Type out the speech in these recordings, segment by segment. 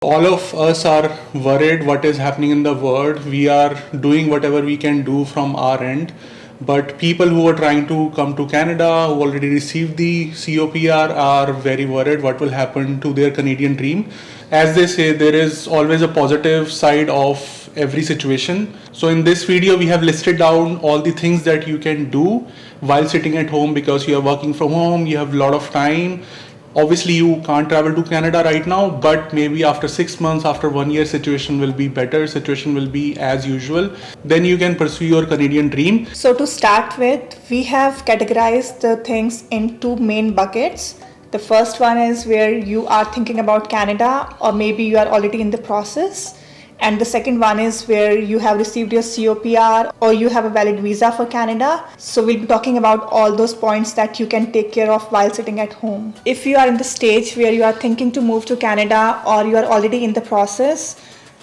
All of us are worried what is happening in the world. We are doing whatever we can do from our end. But people who are trying to come to Canada, who already received the COPR, are very worried what will happen to their Canadian dream. As they say, there is always a positive side of every situation. So in this video, we have listed down all the things that you can do while sitting at home because you are working from home, you have a lot of time. Obviously you can't travel to Canada right now, but maybe after 6 months, after 1 year, situation will be better, situation will be as usual. Then you can pursue your Canadian dream. So to start with, we have categorized the things in two main buckets. The first one is where you are thinking about Canada, or maybe you are already in the process. And the second one is where you have received your COPR or you have a valid visa for Canada. So we'll be talking about all those points that you can take care of while sitting at home. If you are in the stage where you are thinking to move to Canada or you are already in the process,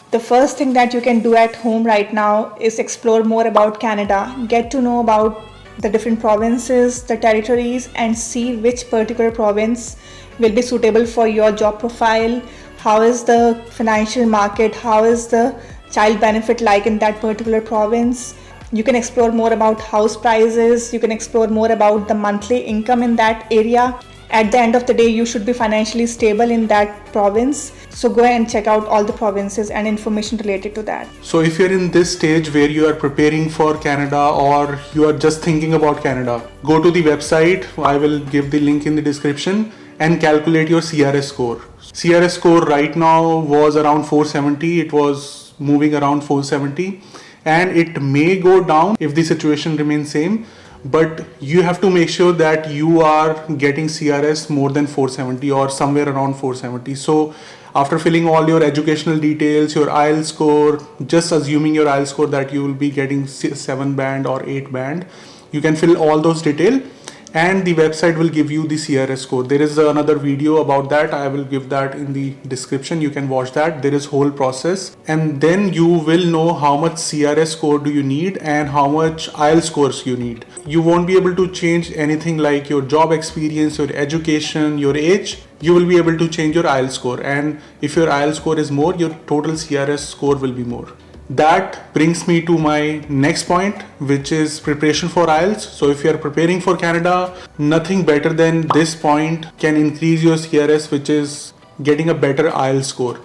the first thing that you can do at home right now is explore more about Canada. Get to know about the different provinces, the territories, and see which particular province will be suitable for your job profile. How is the financial market? How is the child benefit like in that particular province? You can explore more about house prices. You can explore more about the monthly income in that area. At the end of the day, you should be financially stable in that province. So go and check out all the provinces and information related to that. So if you're in this stage where you are preparing for Canada or you are just thinking about Canada, go to the website. I will give the link in the description and calculate your CRS score. CRS score right now was around 470. It was moving around 470 and it may go down if the situation remains same. But you have to make sure that you are getting CRS more than 470 or somewhere around 470. So after filling all your educational details, your IELTS score, just assuming your IELTS score that you will be getting 7 band or 8 band, you can fill all those details and the website will give you the CRS score. There is another video about that. I will give that in the description. You can watch that. There is whole process and then you will know how much CRS score do you need and how much IELTS scores you need. You won't be able to change anything like your job experience, your education, your age. You will be able to change your IELTS score, and if your IELTS score is more, your total CRS score will be more. That brings me to my next point, which is preparation for IELTS. So if you are preparing for Canada, nothing better than this point can increase your CRS, which is getting a better IELTS score.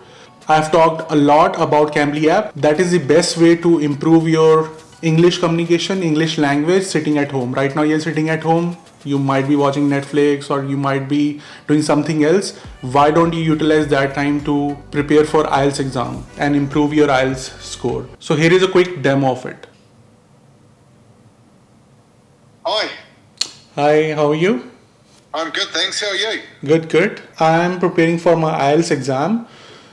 I've talked a lot about Cambly app. That is the best way to improve your English communication, English language sitting at home. Right now you're sitting at home. You might be watching Netflix or you might be doing something else. Why don't you utilize that time to prepare for IELTS exam and improve your IELTS score? So here is a quick demo of it. Hi. Hi, how are you? I'm good, thanks. How are you? Good. I'm preparing for my IELTS exam.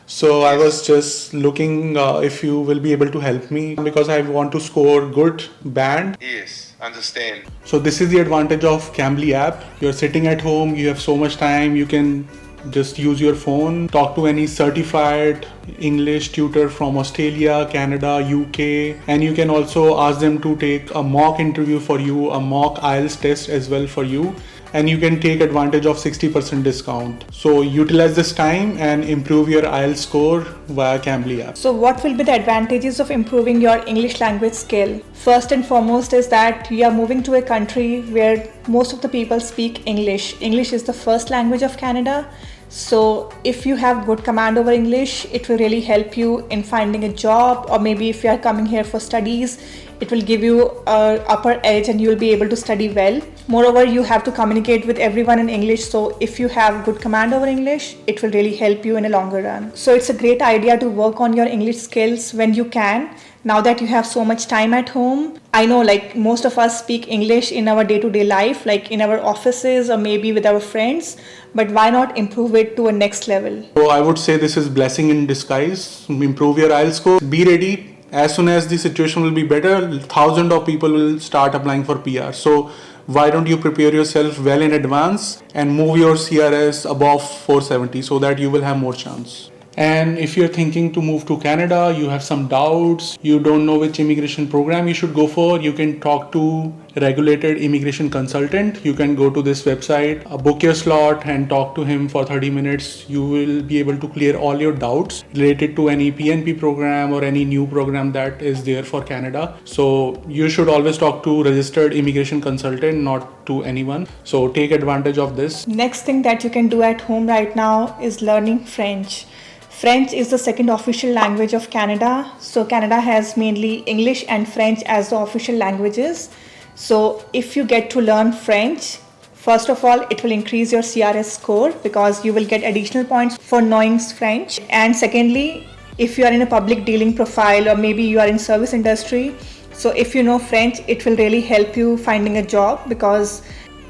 So I was just looking if you will be able to help me because I want to score good band. Yes, understand. So this is the advantage of Cambly app. You're sitting at home, you have so much time, you can just use your phone, talk to any certified English tutor from Australia, Canada, UK, and you can also ask them to take a mock interview for you, a mock IELTS test as well for you, and you can take advantage of 60% discount. So utilize this time and improve your IELTS score via Cambly app. So what will be the advantages of improving your English language skill? First and foremost is that you are moving to a country where most of the people speak English. English is the first language of Canada. So if you have good command over English, it will really help you in finding a job, or maybe if you are coming here for studies, it will give you an upper edge and you will be able to study well. Moreover, you have to communicate with everyone in English. So if you have good command over English, it will really help you in a longer run. So it's a great idea to work on your English skills when you can. Now that you have so much time at home, I know like most of us speak English in our day-to-day life, like in our offices or maybe with our friends, but why not improve it to a next level? So I would say this is blessing in disguise. Improve your IELTS score. Be ready. As soon as the situation will be better, thousands of people will start applying for PR. So why don't you prepare yourself well in advance and move your CRS above 470 so that you will have more chance. And if you're thinking to move to Canada, you have some doubts, you don't know which immigration program you should go for, you can talk to a regulated immigration consultant. You can go to this website, book your slot and talk to him for 30 minutes. You will be able to clear all your doubts related to any PNP program or any new program that is there for Canada. So you should always talk to registered immigration consultant, not to anyone. So take advantage of this. Next thing that you can do at home right now is learning French. French is the second official language of Canada. So Canada has mainly English and French as the official languages. So if you get to learn French, first of all, it will increase your CRS score because you will get additional points for knowing French. And secondly, if you are in a public dealing profile or maybe you are in service industry, so if you know French, it will really help you finding a job because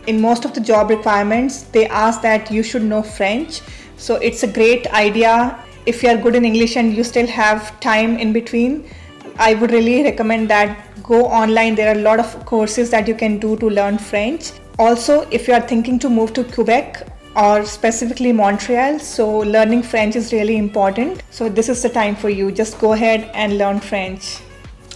in most of the job requirements, they ask that you should know French. So it's a great idea. If you are good in English and you still have time in between, I would really recommend that go online. There are a lot of courses that you can do to learn French. Also, if you are thinking to move to Quebec or specifically Montreal, so learning French is really important. So this is the time for you. Just go ahead and learn French.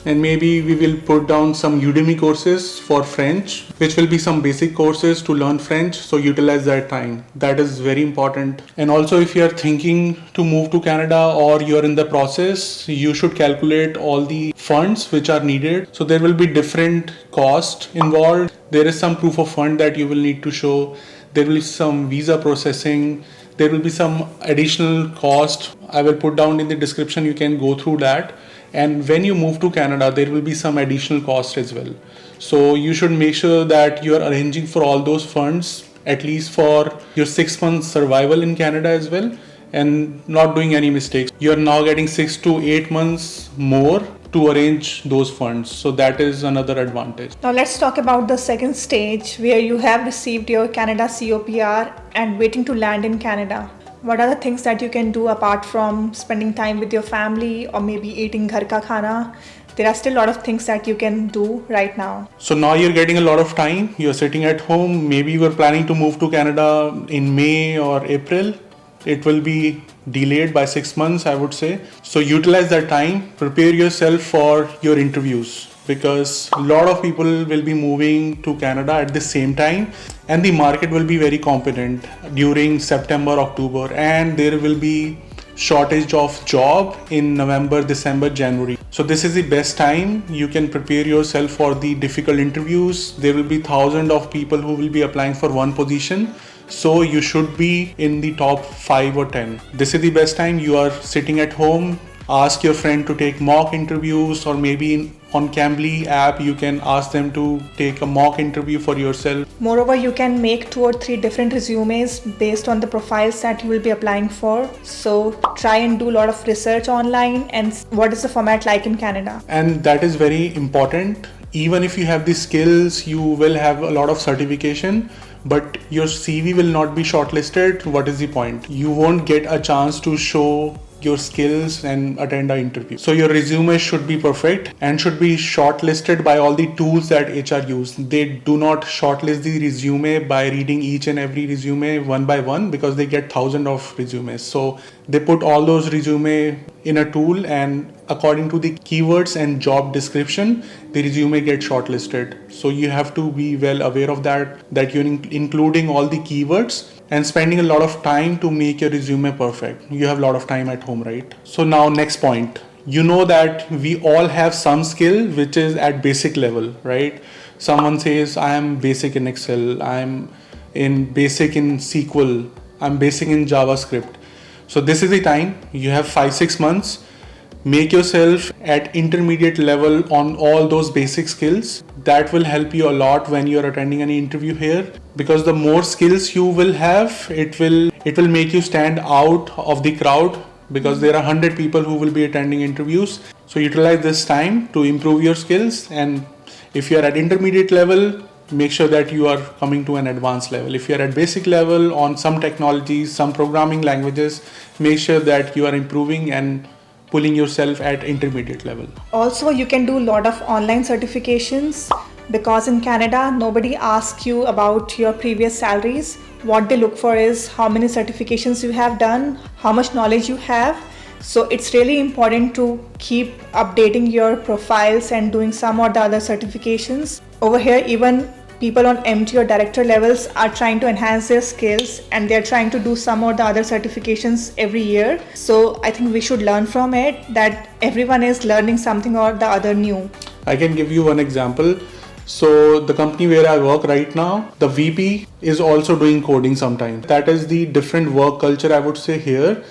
And maybe we will put down some Udemy courses for French, which will be some basic courses to learn French. So utilize that time. That is very important. And also if you are thinking to move to Canada or you are in the process, you should calculate all the funds which are needed. So there will be different costs involved. There is some proof of fund that you will need to show. There will be some visa processing. There will be some additional cost. I will put down in the description. You can go through that. And when you move to Canada, there will be some additional cost as well. So you should make sure that you are arranging for all those funds, at least for your 6 months survival in Canada as well, and not doing any mistakes. You are now getting 6 to 8 months more to arrange those funds. So that is another advantage. Now let's talk about the second stage where you have received your Canada COPR and waiting to land in Canada. What are the things that you can do apart from spending time with your family or maybe eating ghar ka khana? There are still a lot of things that you can do right now. So now you're getting a lot of time. You're sitting at home. Maybe you were planning to move to Canada in May or April. It will be delayed by 6 months, I would say. So utilize that time. Prepare yourself for your interviews because a lot of people will be moving to Canada at the same time and the market will be very competent during September, October, and there will be shortage of job in November, December, January. So this is the best time. You can prepare yourself for the difficult interviews. There will be thousands of people who will be applying for one position. So you should be in the top 5 or 10. This is the best time. You are sitting at home. Ask your friend to take mock interviews, or maybe on Cambly app you can ask them to take a mock interview for yourself. Moreover, you can make 2 or 3 different resumes based on the profiles that you will be applying for. So try and do a lot of research online and what is the format like in Canada. And that is very important. Even if you have the skills, you will have a lot of certification, but your CV will not be shortlisted. What is the point? You won't get a chance to show your skills and attend an interview. So your resume should be perfect and should be shortlisted by all the tools that HR use. They do not shortlist the resume by reading each and every resume one by one because they get thousands of resumes. So they put all those resume in a tool, and according to the keywords and job description, the resume gets shortlisted. So you have to be well aware of that you're including all the keywords and spending a lot of time to make your resume perfect. You have a lot of time at home, right? So now next point, you know that we all have some skill which is at basic level, right? Someone says, I am basic in Excel, I'm in basic in SQL, I'm basic in JavaScript. So this is the time. You have 5-6 months. Make yourself at intermediate level on all those basic skills. That will help you a lot when you're attending any interview here, because the more skills you will have, it will make you stand out of the crowd, because there are 100 people who will be attending interviews. So utilize this time to improve your skills, and if you are at intermediate level, make sure that you are coming to an advanced level. If you are at basic level on some technologies, some programming languages, make sure that you are improving and pulling yourself at intermediate level. Also, you can do a lot of online certifications. because in Canada, nobody asks you about your previous salaries. What they look for is how many certifications you have done, how much knowledge you have. So it's really important to keep updating your profiles and doing some or the other certifications. Over here, even people on MT or director levels are trying to enhance their skills, and they're trying to do some or the other certifications every year. So I think we should learn from it, that everyone is learning something or the other new. I can give you one example. So the company where I work right now, the VP is also doing coding sometimes. That is the different work culture, I would say here,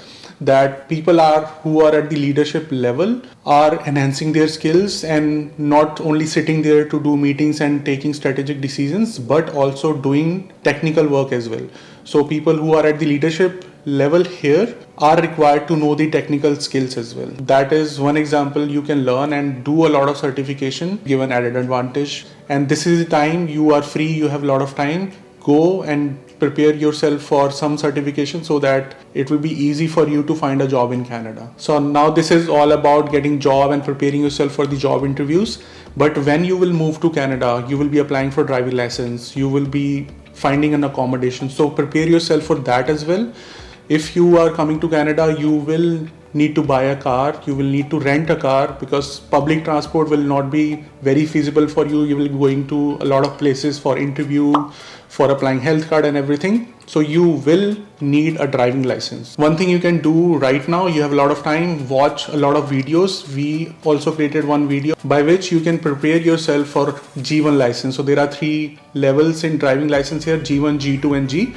that people who are at the leadership level are enhancing their skills and not only sitting there to do meetings and taking strategic decisions, but also doing technical work as well. So people who are at the leadership level here are required to know the technical skills as well. That is one example. You can learn and do a lot of certification, give an added advantage. And this is the time you are free, you have a lot of time. Go and prepare yourself for some certification so that it will be easy for you to find a job in Canada. So now this is all about getting job and preparing yourself for the job interviews. But when you will move to Canada, you will be applying for driving license, you will be finding an accommodation. So prepare yourself for that as well. If you are coming to Canada, you will need to buy a car, you will need to rent a car, because public transport will not be very feasible for you. You will be going to a lot of places for interview, for applying health card and everything. So you will need a driving license. One thing you can do right now, you have a lot of time, watch a lot of videos. We also created one video by which you can prepare yourself for G1 license. So there are 3 levels in driving license here: G1, G2 and G.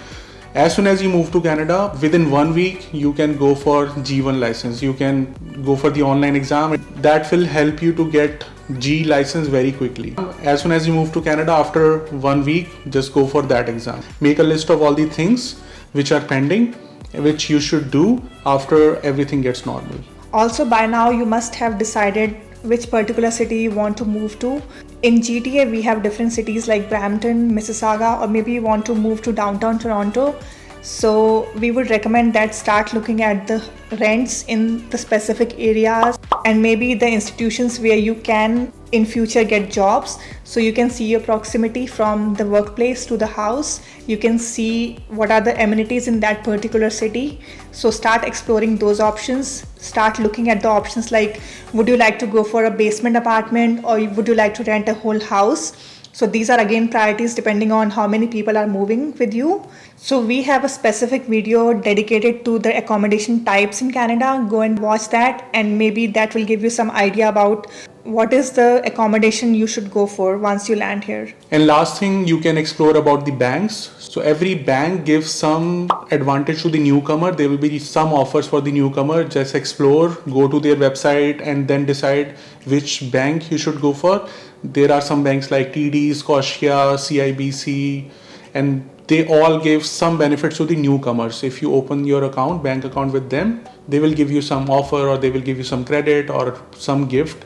As soon as you move to Canada, within 1 week, you can go for G1 license. You can go for the online exam. That will help you to get G license very quickly. As soon as you move to Canada, after 1 week, just go for that exam. Make a list of all the things which are pending, which you should do after everything gets normal. Also, by now you must have decided which particular city you want to move to. In GTA, we have different cities like Brampton, Mississauga, or maybe you want to move to downtown Toronto. So we would recommend that start looking at the rents in the specific areas and maybe the institutions where you can in future get jobs. So you can see your proximity from the workplace to the house. You can see what are the amenities in that particular city. So start exploring those options. Start looking at the options like, would you like to go for a basement apartment or would you like to rent a whole house? So these are again priorities depending on how many people are moving with you. So we have a specific video dedicated to the accommodation types in Canada. Go and watch that, and maybe that will give you some idea about what is the accommodation you should go for once you land here. And last thing, you can explore about the banks. So every bank gives some advantage to the newcomer. There will be some offers for the newcomer. Just explore, go to their website and then decide which bank you should go for. There are some banks like TD, Scotia, CIBC, and they all give some benefits to the newcomers. If you open your bank account with them, they will give you some offer or they will give you some credit or some gift.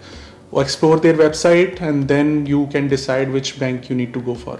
Explore their website and then you can decide which bank you need to go for.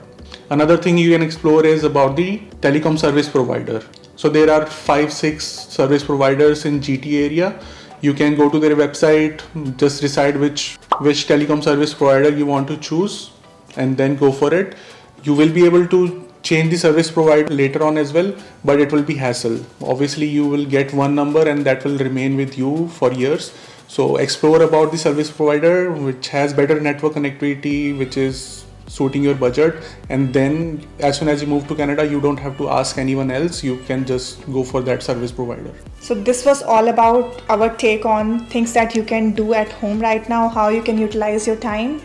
Another thing you can explore is about the telecom service provider. So there are 5-6 service providers in GT area. You can go to their website, just decide which telecom service provider you want to choose and then go for it. You will be able to change the service provider later on as well, but it will be hassle. Obviously you will get one number and that will remain with you for years. So explore about the service provider which has better network connectivity, which is suiting your budget, and then as soon as you move to Canada, you don't have to ask anyone else. You can just go for that service provider. So this was all about our take on things that you can do at home right now, how you can utilize your time.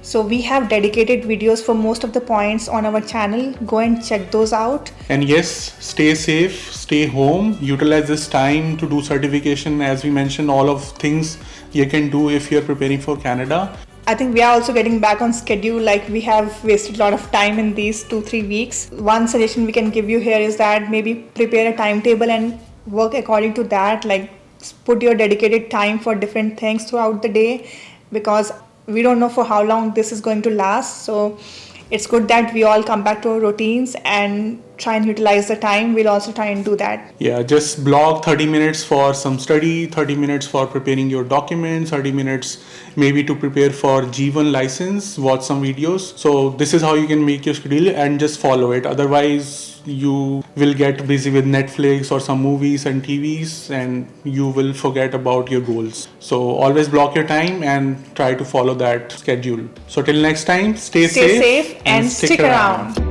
So we have dedicated videos for most of the points on our channel. Go and check those out. And yes, stay safe, stay home, utilize this time to do certification. As we mentioned, all of things you can do if you're preparing for Canada. I think we are also getting back on schedule. Like, we have wasted a lot of time in these 2-3 weeks. One suggestion we can give you here is that maybe prepare a timetable and work according to that. Like, put your dedicated time for different things throughout the day, because we don't know for how long this is going to last. So it's good that we all come back to our routines and try and utilize the time. We'll also try and do that. Yeah, just block 30 minutes for some study, 30 minutes for preparing your documents, 30 minutes maybe to prepare for G1 license, watch some videos. So this is how you can make your schedule and just follow it. Otherwise, you will get busy with Netflix or some movies and TVs and you will forget about your goals. So always block your time and try to follow that schedule. So till next time, stay Stay safe and stick around.